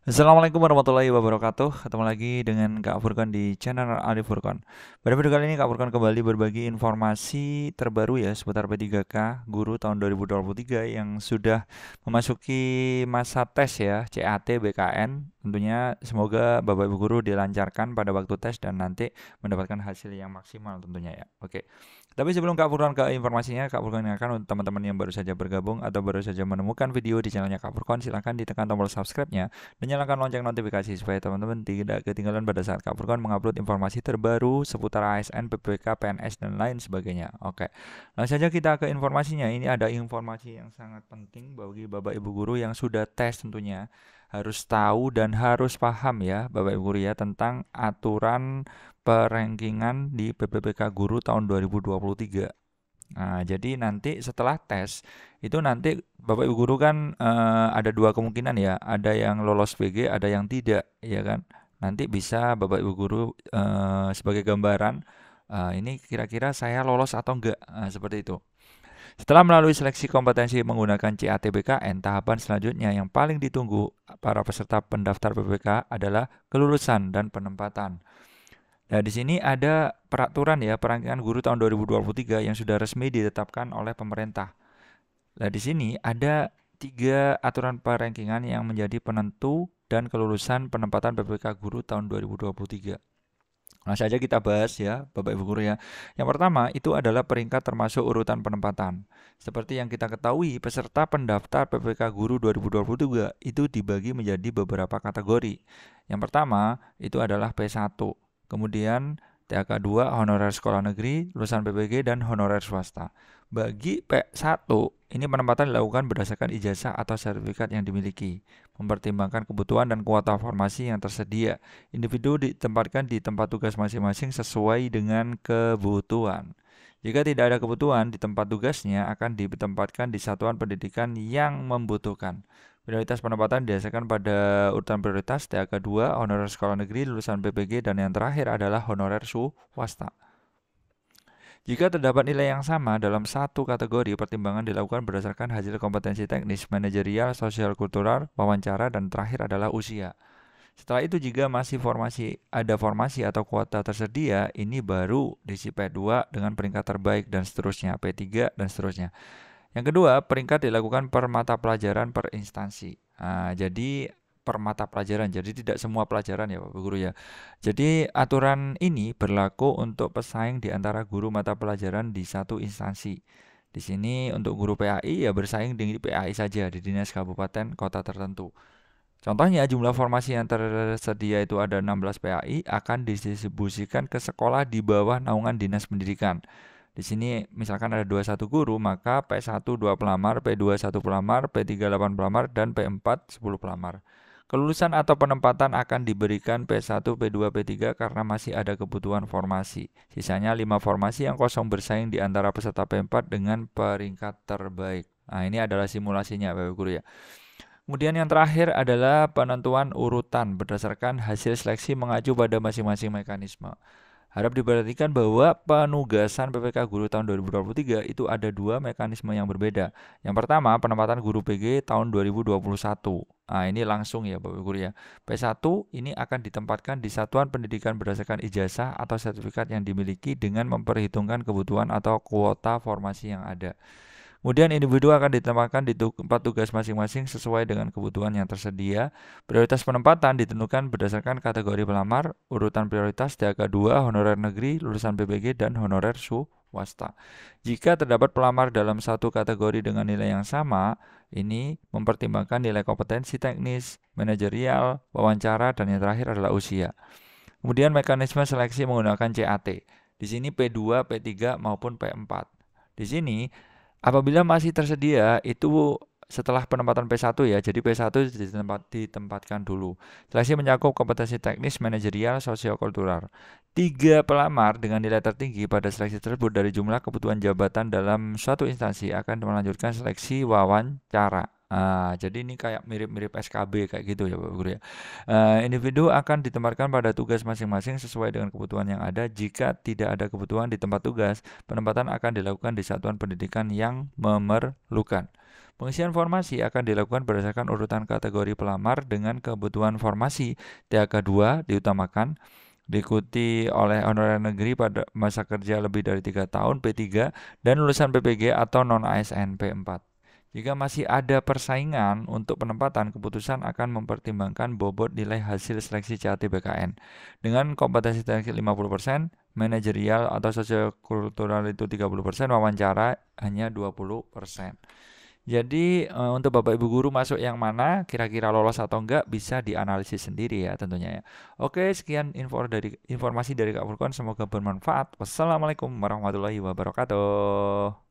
Assalamualaikum warahmatullahi wabarakatuh. Ketemu lagi dengan Kak Furkan di channel Ali Furkan. Pada video kali ini Kak Furkan kembali berbagi informasi terbaru ya seputar P3K Guru tahun 2023 yang sudah memasuki masa tes ya, CAT BKN. Tentunya semoga Bapak Ibu guru dilancarkan pada waktu tes dan nanti mendapatkan hasil yang maksimal tentunya ya. Oke. Tapi sebelum Kak Furkan ke informasinya, Kak Furkan ingatkan untuk teman-teman yang baru saja bergabung atau baru saja menemukan video di channelnya Kak Furkan, silahkan ditekan tombol subscribe-nya dan nyalakan lonceng notifikasi supaya teman-teman tidak ketinggalan pada saat Kak Furkan mengupload informasi terbaru seputar ASN, PPK, PNS, dan lain sebagainya. Oke, langsung saja kita ke informasinya. Ini ada informasi yang sangat penting bagi Bapak Ibu Guru yang sudah tes tentunya. Harus tahu dan harus paham ya Bapak Ibu Guru ya tentang aturan perankingan di PPPK Guru tahun 2023. Nah, jadi nanti setelah tes itu nanti Bapak Ibu guru kan ada dua kemungkinan ya, ada yang lolos PG, ada yang tidak, ya kan? Nanti bisa Bapak Ibu guru sebagai gambaran ini kira-kira saya lolos atau enggak, seperti itu. Setelah melalui seleksi kompetensi menggunakan CATBKN, tahapan selanjutnya yang paling ditunggu para peserta pendaftar PPK adalah kelulusan dan penempatan. Nah, di sini ada peraturan ya, perangkat guru tahun 2023 yang sudah resmi ditetapkan oleh pemerintah. Nah, di sini ada tiga aturan perankingan yang menjadi penentu dan kelulusan penempatan PPK guru tahun 2023. Langsung saja kita bahas ya, Bapak Ibu guru ya. Yang pertama itu adalah peringkat termasuk urutan penempatan. Seperti yang kita ketahui, peserta pendaftar PPK guru 2023 itu dibagi menjadi beberapa kategori. Yang pertama itu adalah P1. Kemudian THK 2 honorer sekolah negeri, lulusan PPG dan honorer swasta. Bagi P1, ini penempatan dilakukan berdasarkan ijazah atau sertifikat yang dimiliki, mempertimbangkan kebutuhan dan kuota formasi yang tersedia. Individu ditempatkan di tempat tugas masing-masing sesuai dengan kebutuhan. Jika tidak ada kebutuhan di tempat tugasnya, akan ditempatkan di satuan pendidikan yang membutuhkan. Prioritas penempatan didasarkan pada urutan prioritas THK 2, honorer sekolah negeri, lulusan PPG, dan yang terakhir adalah honorer swasta. Jika terdapat nilai yang sama dalam satu kategori, pertimbangan dilakukan berdasarkan hasil kompetensi teknis, manajerial, sosial kultural, wawancara, dan terakhir adalah usia. Setelah itu jika masih ada formasi atau kuota tersedia, ini baru diisi P2 dengan peringkat terbaik dan seterusnya, P3 dan seterusnya. Yang kedua, peringkat dilakukan per mata pelajaran per instansi. Nah, jadi per mata pelajaran, jadi tidak semua pelajaran ya Bapak Guru ya. Jadi aturan ini berlaku untuk pesaing di antara guru mata pelajaran di satu instansi. Di sini untuk guru PAI ya bersaing di PAI saja di dinas kabupaten kota tertentu. Contohnya jumlah formasi yang tersedia itu ada 16 PAI akan didistribusikan ke sekolah di bawah naungan Dinas Pendidikan. Di sini misalkan ada 21 guru, maka P1 2 pelamar, P2 1 pelamar, P3 8 pelamar, dan P4 10 pelamar. Kelulusan atau penempatan akan diberikan P1, P2, P3 karena masih ada kebutuhan formasi. Sisanya 5 formasi yang kosong bersaing di antara peserta P4 dengan peringkat terbaik. Nah, ini adalah simulasinya Bapak Guru ya. Kemudian yang terakhir adalah penentuan urutan berdasarkan hasil seleksi mengacu pada masing-masing mekanisme. Harap diperhatikan bahwa penugasan PPK Guru tahun 2023 itu ada dua mekanisme yang berbeda. Yang pertama, penempatan guru PG tahun 2021. Nah, ini langsung ya Bapak Guru ya. P1 ini akan ditempatkan di satuan pendidikan berdasarkan ijazah atau sertifikat yang dimiliki dengan memperhitungkan kebutuhan atau kuota formasi yang ada. Kemudian individu akan ditempatkan di tempat tugas masing-masing sesuai dengan kebutuhan yang tersedia. Prioritas penempatan ditentukan berdasarkan kategori pelamar, urutan prioritas THK 2, honorer negeri, lulusan PPG, dan honorer swasta. Jika terdapat pelamar dalam satu kategori dengan nilai yang sama, ini mempertimbangkan nilai kompetensi teknis, manajerial, wawancara, dan yang terakhir adalah usia. Kemudian mekanisme seleksi menggunakan CAT. Di sini P2, P3 maupun P4. Di sini apabila masih tersedia itu setelah penempatan P1 ya, jadi P1 ditempatkan dulu. Seleksi mencakup kompetensi teknis, manajerial, sosiokultural. 3 pelamar dengan nilai tertinggi pada seleksi tersebut dari jumlah kebutuhan jabatan dalam suatu instansi akan melanjutkan seleksi wawancara. Jadi ini kayak mirip-mirip SKB kayak gitu ya Bapak Guru ya. Individu akan ditempatkan pada tugas masing-masing sesuai dengan kebutuhan yang ada. Jika tidak ada kebutuhan di tempat tugas, penempatan akan dilakukan di satuan pendidikan yang memerlukan. Pengisian formasi akan dilakukan berdasarkan urutan kategori pelamar dengan kebutuhan formasi. THK 2 diutamakan, diikuti oleh honorer negeri pada masa kerja lebih dari 3 tahun P3 dan lulusan PPG atau non-ASN P4. Jika masih ada persaingan untuk penempatan, keputusan akan mempertimbangkan bobot nilai hasil seleksi CAT BKN. Dengan kompetensi teknik 50%, manajerial atau sosiokultural itu 30%, wawancara hanya 20%. Jadi untuk Bapak Ibu guru masuk yang mana, kira-kira lolos atau enggak bisa dianalisis sendiri ya tentunya ya. Oke, sekian informasi dari Kak Furkon, semoga bermanfaat. Wassalamualaikum warahmatullahi wabarakatuh.